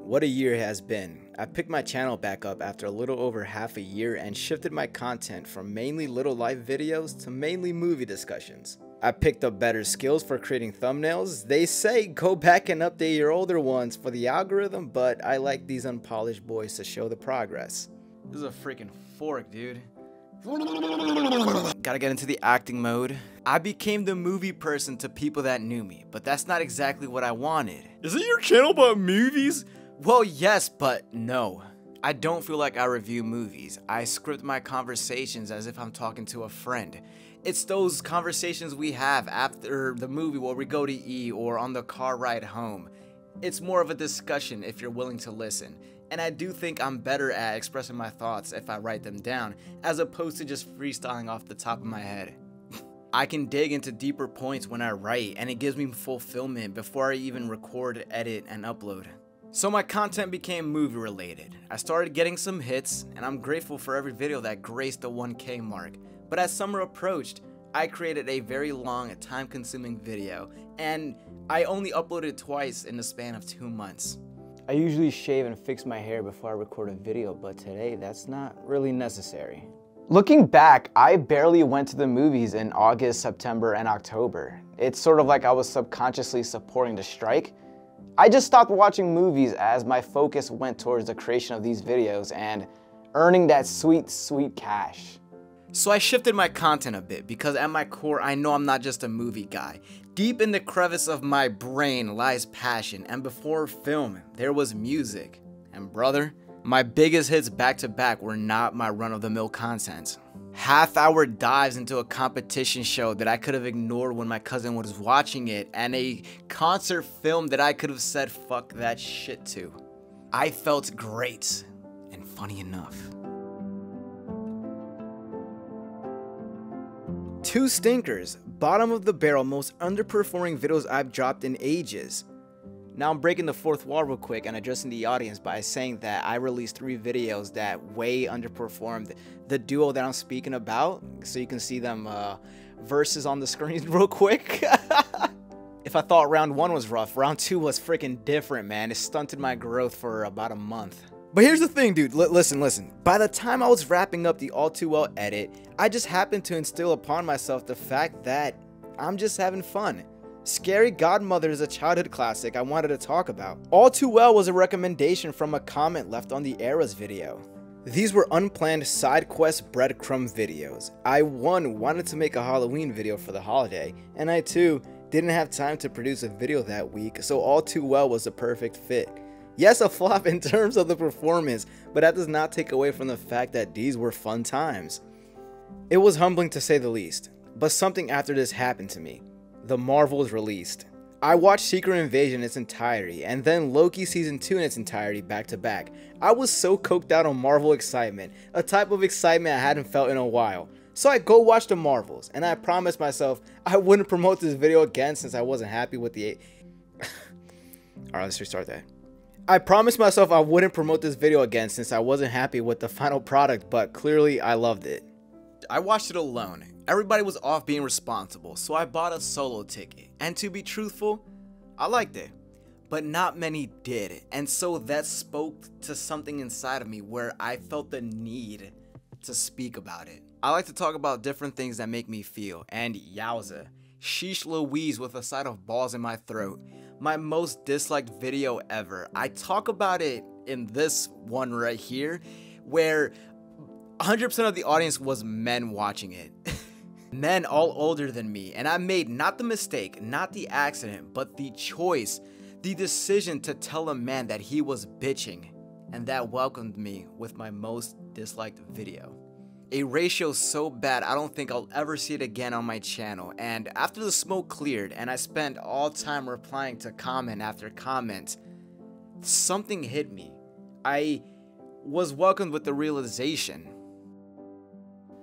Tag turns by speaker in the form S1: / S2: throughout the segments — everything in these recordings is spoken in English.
S1: what a year it has been. I picked my channel back up after a little over half a year and shifted my content from mainly little life videos to mainly movie discussions. I picked up better skills for creating thumbnails. They say go back and update your older ones for the algorithm, but I like these unpolished boys to show the progress. This is a freaking fork, dude. Gotta get into the acting mode. I became the movie person to people that knew me, but that's not exactly what I wanted. Isn't your channel about movies? Well, yes, but no. I don't feel like I review movies. I script my conversations as if I'm talking to a friend. It's those conversations we have after the movie where we go to eat or on the car ride home. It's more of a discussion if you're willing to listen. And I do think I'm better at expressing my thoughts if I write them down, as opposed to just freestyling off the top of my head. I can dig into deeper points when I write, and it gives me fulfillment before I even record, edit, and upload. So my content became movie related. I started getting some hits, and I'm grateful for every video that graced the 1K mark. But as summer approached, I created a very long, time-consuming video, and I only uploaded twice in the span of 2 months. I usually shave and fix my hair before I record a video, but today that's not really necessary. Looking back, I barely went to the movies in August, September, and October. It's sort of like I was subconsciously supporting the strike. I just stopped watching movies as my focus went towards the creation of these videos and earning that sweet, sweet cash. So I shifted my content a bit because at my core, I know I'm not just a movie guy. Deep in the crevice of my brain lies passion, and before film, there was music. And brother, my biggest hits back to back were not my run-of-the-mill content. Half-hour dives into a competition show that I could have ignored when my cousin was watching it, and a concert film that I could have said fuck that shit to. I felt great, and funny enough. 2 stinkers, bottom of the barrel, most underperforming videos I've dropped in ages. Now I'm breaking the fourth wall real quick and addressing the audience by saying that I released 3 videos that way underperformed the duo that I'm speaking about, so you can see them verses on the screen real quick. If I thought round 1 was rough, round 2 was freaking different, man. It stunted my growth for about a month. But here's the thing, dude. Listen. By the time I was wrapping up the All Too Well edit, I just happened to instill upon myself the fact that I'm just having fun. Scary Godmother is a childhood classic I wanted to talk about. All Too Well was a recommendation from a comment left on the 𝙎𝑊𝑺 video. These were unplanned side quest breadcrumb videos. I 1 wanted to make a Halloween video for the holiday, and I 2 didn't have time to produce a video that week, so All Too Well was a perfect fit. Yes, a flop in terms of the performance, but that does not take away from the fact that these were fun times. It was humbling to say the least, but something after this happened to me. The Marvels released. I watched Secret Invasion in its entirety, and then Loki Season 2 in its entirety back to back. I was so coked out on Marvel excitement, a type of excitement I hadn't felt in a while. So I go watch the Marvels, and I promised myself I wouldn't promote this video again since I wasn't happy with the Alright, let's restart that. I promised myself I wouldn't promote this video again since I wasn't happy with the final product, but clearly I loved it. I watched it alone. Everybody was off being responsible, so I bought a solo ticket. And to be truthful, I liked it. But not many did, and so that spoke to something inside of me where I felt the need to speak about it. I like to talk about different things that make me feel, and yowza, sheesh Louise with a side of balls in my throat. My most disliked video ever. I talk about it in this one right here, where 100% of the audience was men watching it. Men all older than me, and I made not the mistake, not the accident, but the choice, the decision to tell a man that he was bitching, and that welcomed me with my most disliked video. A ratio so bad I don't think I'll ever see it again on my channel, and after the smoke cleared and I spent all time replying to comment after comment, something hit me. I was welcomed with the realization.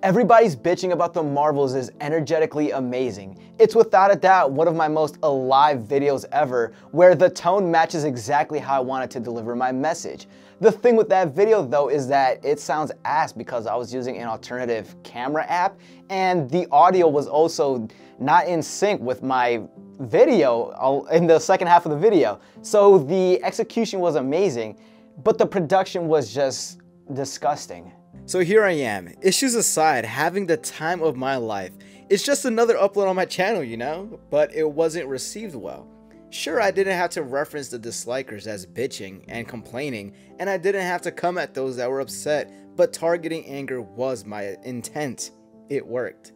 S2: Everybody's bitching about the Marvels is energetically amazing. It's without a doubt one of my most alive videos ever, where the tone matches exactly how I wanted to deliver my message. The thing with that video though is that it sounds ass because I was using an alternative camera app and the audio was also not in sync with my video in the second half of the video. So the execution was amazing, but the production was just disgusting.
S1: So here I am, issues aside, having the time of my life. It's just another upload on my channel, you know, but it wasn't received well. Sure, I didn't have to reference the dislikers as bitching and complaining, and I didn't have to come at those that were upset, but targeting anger was my intent. It worked.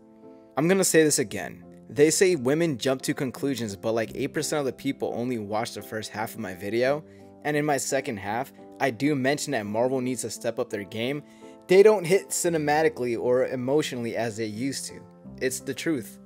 S1: I'm gonna say this again. They say women jump to conclusions, but like 8% of the people only watch the first half of my video, and in my second half, I do mention that Marvel needs to step up their game. They don't hit cinematically or emotionally as they used to. It's the truth.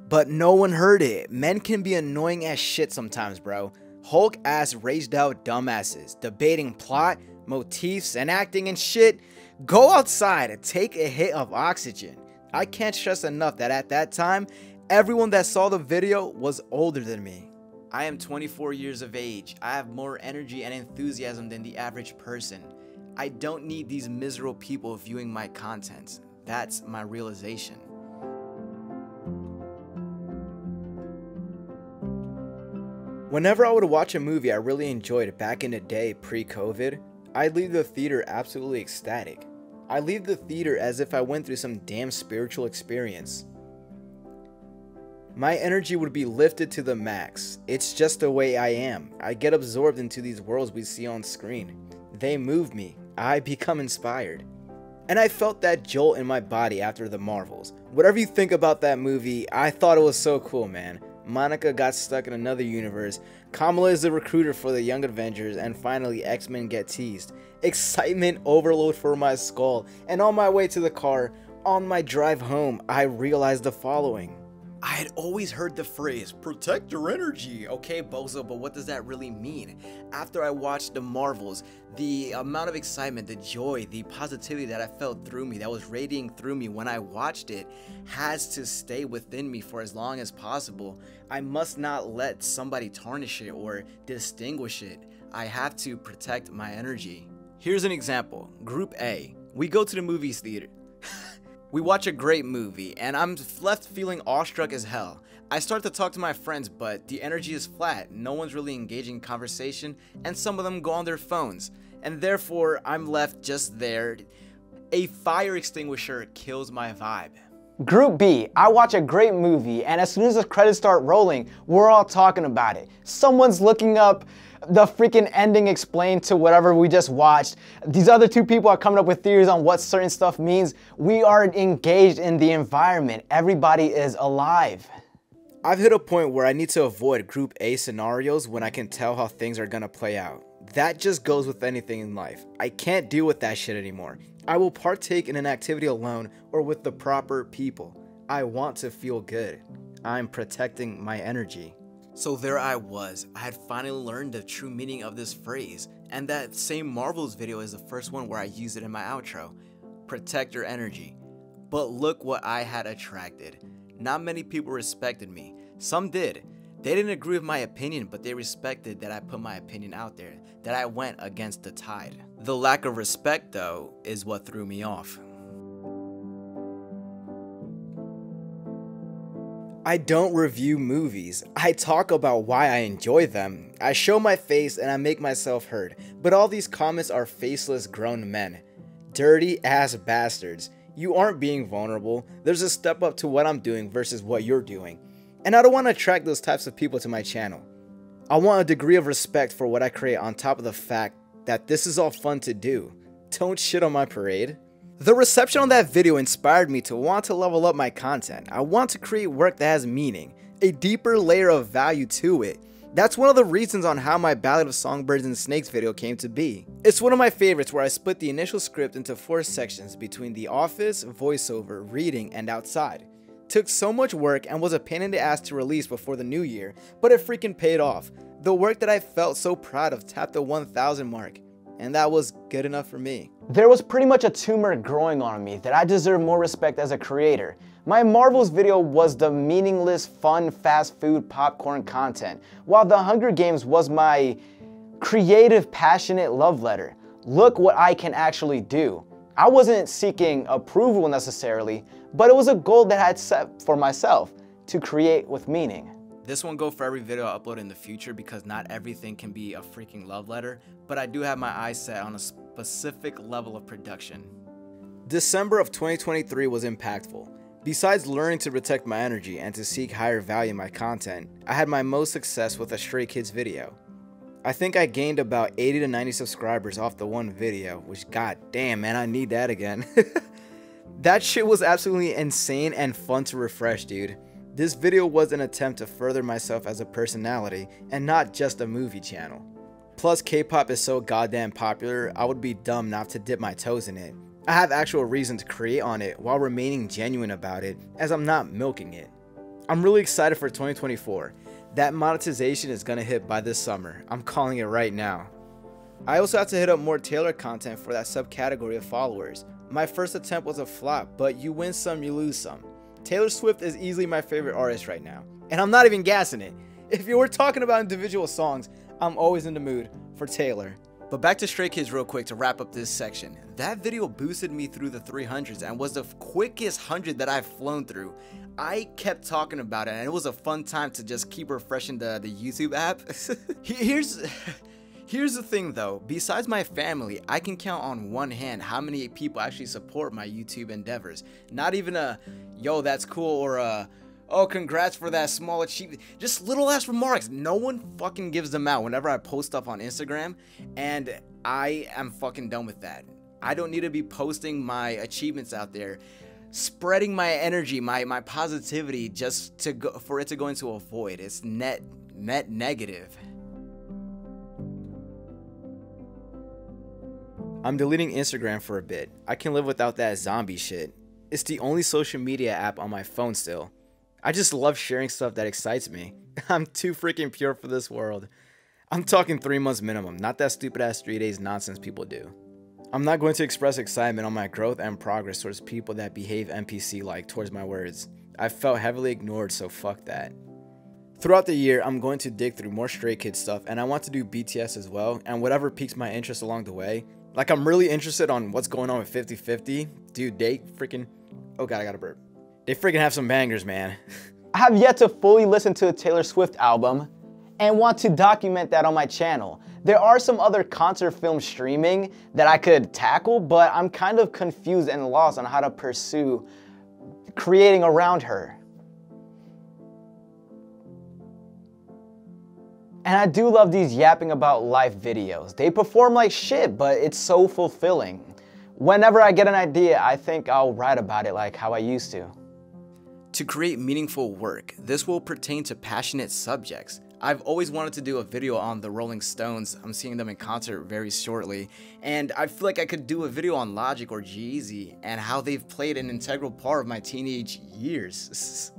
S1: But no one heard it. Men can be annoying as shit sometimes, bro. Hulk ass raged out dumbasses, debating plot, motifs, and acting and shit. Go outside and take a hit of oxygen. I can't stress enough that at that time, everyone that saw the video was older than me. I am 24 years of age. I have more energy and enthusiasm than the average person. I don't need these miserable people viewing my content. That's my realization. Whenever I would watch a movie I really enjoyed back in the day pre-COVID, I'd leave the theater absolutely ecstatic. I leave the theater as if I went through some damn spiritual experience. My energy would be lifted to the max. It's just the way I am. I get absorbed into these worlds we see on screen. They move me. I become inspired. And I felt that jolt in my body after the Marvels. Whatever you think about that movie, I thought it was so cool, man. Monica got stuck in another universe, Kamala is the recruiter for the Young Avengers, and finally X-Men get teased. Excitement overload for my skull, and on my way to the car, on my drive home, I realized the following. I had always heard the phrase, protect your energy. Okay, bozo, but what does that really mean? After I watched the Marvels, the amount of excitement, the joy, the positivity that I felt through me, that was radiating through me when I watched it, has to stay within me for as long as possible. I must not let somebody tarnish it or distinguish it. I have to protect my energy. Here's an example. Group A. We go to the movies theater. We watch a great movie, and I'm left feeling awestruck as hell. I start to talk to my friends, but the energy is flat. No one's really engaging in conversation, and some of them go on their phones. And therefore, I'm left just there. A fire extinguisher kills my vibe.
S2: Group B, I watch a great movie, and as soon as the credits start rolling, we're all talking about it. Someone's looking up the freaking ending explained to whatever we just watched. These other two people are coming up with theories on what certain stuff means. We are engaged in the environment. Everybody is alive.
S1: I've hit a point where I need to avoid Group A scenarios when I can tell how things are gonna play out. That just goes with anything in life. I can't deal with that shit anymore. I will partake in an activity alone or with the proper people. I want to feel good. I'm protecting my energy. So there I was. I had finally learned the true meaning of this phrase, and that same Marvels video is the first one where I used it in my outro. Protect your energy. But look what I had attracted. Not many people respected me. Some did. They didn't agree with my opinion, but they respected that I put my opinion out there, that I went against the tide. The lack of respect, though, is what threw me off. I don't review movies. I talk about why I enjoy them. I show my face and I make myself heard. But all these comments are faceless grown men. Dirty ass bastards. You aren't being vulnerable. There's a step up to what I'm doing versus what you're doing. And I don't want to attract those types of people to my channel. I want a degree of respect for what I create on top of the fact that this is all fun to do. Don't shit on my parade. The reception on that video inspired me to want to level up my content. I want to create work that has meaning, a deeper layer of value to it. That's one of the reasons on how my Ballad of Songbirds and Snakes video came to be. It's one of my favorites where I split the initial script into 4 sections between the office, voiceover, reading, and outside. Took so much work and was a pain in the ass to release before the new year, but it freaking paid off. The work that I felt so proud of tapped the 1,000 mark. And that was good enough for me.
S2: There was pretty much a tumor growing on me that I deserve more respect as a creator. My Marvels video was the meaningless, fun, fast food popcorn content, while the Hunger Games was my creative, passionate love letter. Look what I can actually do. I wasn't seeking approval necessarily, but it was a goal that I had set for myself, to create with meaning.
S1: This won't go for every video I upload in the future because not everything can be a freaking love letter, but I do have my eyes set on a specific level of production. December of 2023 was impactful. Besides learning to protect my energy and to seek higher value in my content, I had my most success with a Stray Kids video. I think I gained about 80 to 90 subscribers off the one video, which god damn man, I need that again. That shit was absolutely insane and fun to refresh, dude. This video was an attempt to further myself as a personality and not just a movie channel. Plus K-pop is so goddamn popular, I would be dumb not to dip my toes in it. I have actual reason to create on it while remaining genuine about it, as I'm not milking it. I'm really excited for 2024. That monetization is gonna hit by this summer. I'm calling it right now. I also have to hit up more Taylor content for that subcategory of followers. My first attempt was a flop, but you win some, you lose some. Taylor Swift is easily my favorite artist right now, and I'm not even gassing it. If you were talking about individual songs, I'm always in the mood for Taylor. But back to Stray Kids real quick to wrap up this section. That video boosted me through the 300s and was the quickest 100 that I've flown through. I kept talking about it and it was a fun time to just keep refreshing the YouTube app. Here's the thing though, besides my family, I can count on one hand how many people actually support my YouTube endeavors. Not even a, yo, that's cool, or a, oh, congrats for that small achievement. Just little ass remarks. No one fucking gives them out whenever I post stuff on Instagram, and I am fucking done with that. I don't need to be posting my achievements out there, spreading my energy, my positivity, just to go, for it to go into a void. It's net negative. I'm deleting Instagram for a bit. I can live without that zombie shit. It's the only social media app on my phone still. I just love sharing stuff that excites me. I'm too freaking pure for this world. I'm talking 3 months minimum, not that stupid ass 3 days nonsense people do. I'm not going to express excitement on my growth and progress towards people that behave NPC-like towards my words. I felt heavily ignored, so fuck that. Throughout the year, I'm going to dig through more Stray Kids stuff, and I want to do BTS as well, and whatever piques my interest along the way. Like, I'm really interested on what's going on with 50/50. Dude, they freaking... Oh god, I got a burp. They freaking have some bangers, man.
S2: I have yet to fully listen to a Taylor Swift album and want to document that on my channel. There are some other concert film streaming that I could tackle, but I'm kind of confused and lost on how to pursue creating around her. And I do love these yapping about life videos. They perform like shit, but it's so fulfilling. Whenever I get an idea, I think I'll write about it like how I used to.
S1: To create meaningful work, this will pertain to passionate subjects. I've always wanted to do a video on the Rolling Stones. I'm seeing them in concert very shortly, and I feel like I could do a video on Logic or G-Eazy and how they've played an integral part of my teenage years.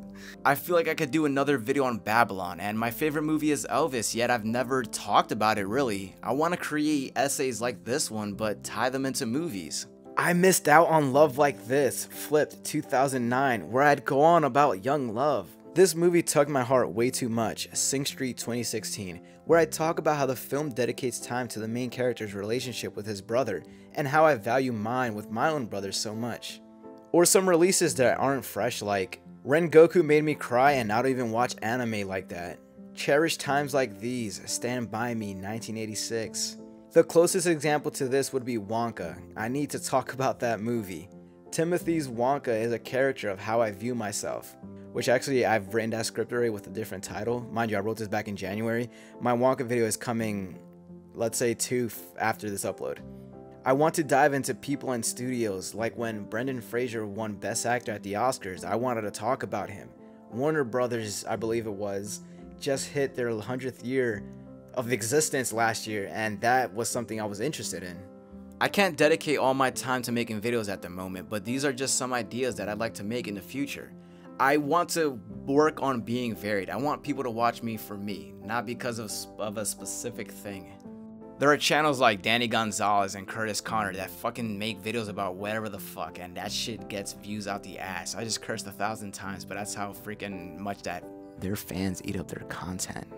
S1: I feel like I could do another video on Babylon, and my favorite movie is Elvis, yet I've never talked about it really. I want to create essays like this one, but tie them into movies. I missed out on Love Like This, Flipped 2009, where I'd go on about young love. This movie tugged my heart way too much, Sing Street 2016, where I talk about how the film dedicates time to the main character's relationship with his brother, and how I value mine with my own brother so much. Or some releases that aren't fresh, like Rengoku made me cry and not even watch anime like that. Cherish Times Like These, Stand By Me 1986. The closest example to this would be Wonka. I need to talk about that movie. Timothy's Wonka is a character of how I view myself, which actually I've written that script already with a different title. Mind you, I wrote this back in January. My Wonka video is coming, let's say 2 after this upload. I want to dive into people in studios, like when Brendan Fraser won Best Actor at the Oscars. I wanted to talk about him. Warner Brothers, I believe it was, just hit their 100th year of existence last year, and that was something I was interested in. I can't dedicate all my time to making videos at the moment, but these are just some ideas that I'd like to make in the future. I want to work on being varied. I want people to watch me for me, not because of a specific thing. There are channels like Danny Gonzalez and Curtis Connor that fucking make videos about whatever the fuck, and that shit gets views out the ass. I just cursed 1,000 times, but that's how freaking much that their fans eat up their content.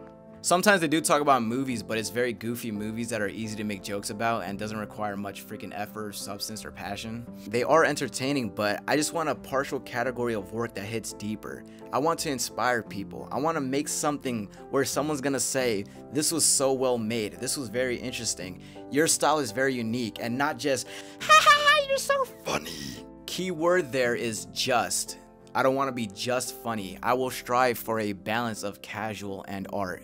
S1: Sometimes they do talk about movies, but it's very goofy movies that are easy to make jokes about and doesn't require much freaking effort, substance, or passion. They are entertaining, but I just want a partial category of work that hits deeper. I want to inspire people. I want to make something where someone's gonna say, this was so well made, this was very interesting, your style is very unique, and not just, haha, you're so funny. Key word there is just. I don't want to be just funny. I will strive for a balance of casual and art.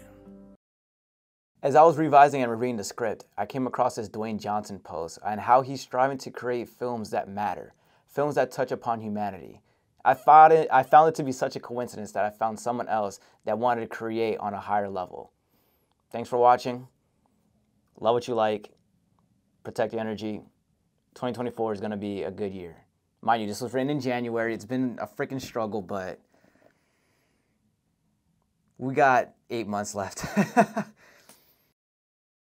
S1: As I was revising and rereading the script, I came across this Dwayne Johnson post on how he's striving to create films that matter, films that touch upon humanity. I found it to be such a coincidence that I found someone else that wanted to create on a higher level. Thanks for watching. Love what you like. Protect your energy. 2024 is going to be a good year. Mind you, this was written in January. It's been a freaking struggle, but we got 8 months left.